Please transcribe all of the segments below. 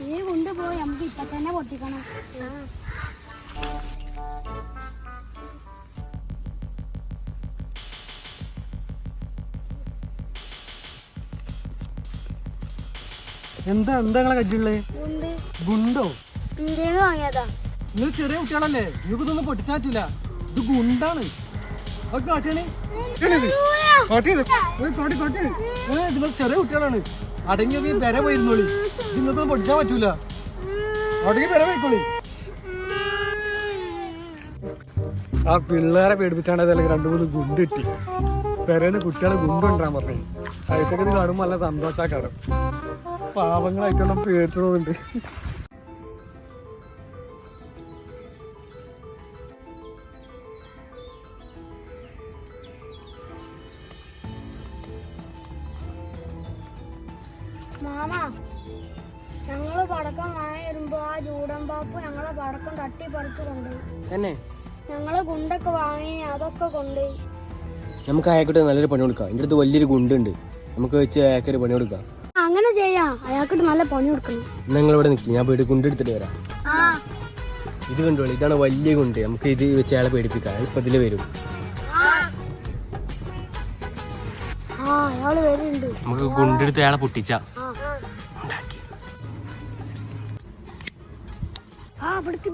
നീ കൊണ്ടുപോയി നമുക്ക് ഇപ്പൊ തന്നെ പൊട്ടിക്കണം. എന്താ നിങ്ങളെ കജ്ജുള്ളേ? ഗുണ്ടോ? വാങ്ങിയതാ. നിങ്ങൾ ചെറിയ കുട്ടികളല്ലേ, നിങ്ങൾക്ക് ഇതൊന്നും പൊട്ടിച്ചാ പറ്റില്ല. ഇത് ഗുണ്ടാണ്. നിങ്ങൾ ചെറിയ കുട്ടികളാണ്. അടങ്ങി പെര പോയിരുന്നോളി. നിങ്ങൾക്കൊന്നും പൊട്ടിച്ചാൻ പറ്റൂല. അടങ്ങി പെര പോയിക്കോളി. ആ പിള്ളേരെ പേടിപ്പിച്ചാണ്ട് അതല്ലെങ്കിൽ 2-3 ഗുണ്ട് കിട്ടി. പെരേന്ന് കുട്ടികളെ ഗുണ്ടുണ്ടാൻ പറഞ്ഞു. അതിനൊക്കെ ഇത് കാണുമ്പോൾ നല്ല സന്തോഷാക്കാരം. പാവങ്ങളായിട്ടൊന്നും പേടിച്ചോന്നുണ്ട്. മാമ, ഞങ്ങള് പടക്കം വാങ്ങി വരുമ്പോ ആ ജൂഡൻ പാപ്പു ഞങ്ങളെ പടക്കം തട്ടി പറിച്ചു കൊണ്ടുപോയി. ഞങ്ങള് ഗുണ്ടൊക്കെ വാങ്ങി അതൊക്കെ കൊണ്ടുപോയി. നമുക്ക് അയാൾക്കിട്ട് നല്ലൊരു പണി കൊടുക്കാം. എൻ്റെ അടുത്ത് വലിയൊരു ഗുണ്ടുണ്ട്, നമുക്ക് വെച്ച് അയാൾക്കൊരു പണി കൊടുക്കാം. അങ്ങനെ ചെയ്യാം, അയാൾക്കിട്ട് നല്ല പണി കൊടുക്കണം. നിങ്ങൾ ഇവിടെ നിൽക്കും, ഞാൻ പോയിട്ട് ഗുണ്ട് എടുത്തിട്ട് വരാം. ഇത് കണ്ടോളൂ, ഇതാണ് വലിയ ഗുണ്ട്. നമുക്ക് ഇത് വെച്ച് അയാളെ പേടിപ്പിക്കാം. ഇപ്പൊ ഇതില് വരും. അയാള് വരുന്നുണ്ട്. നമുക്ക് ഗുണ്ടെടുത്ത് അയാളെ പൊട്ടിച്ച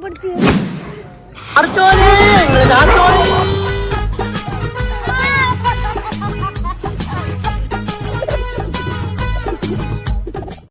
പിടിച്ച്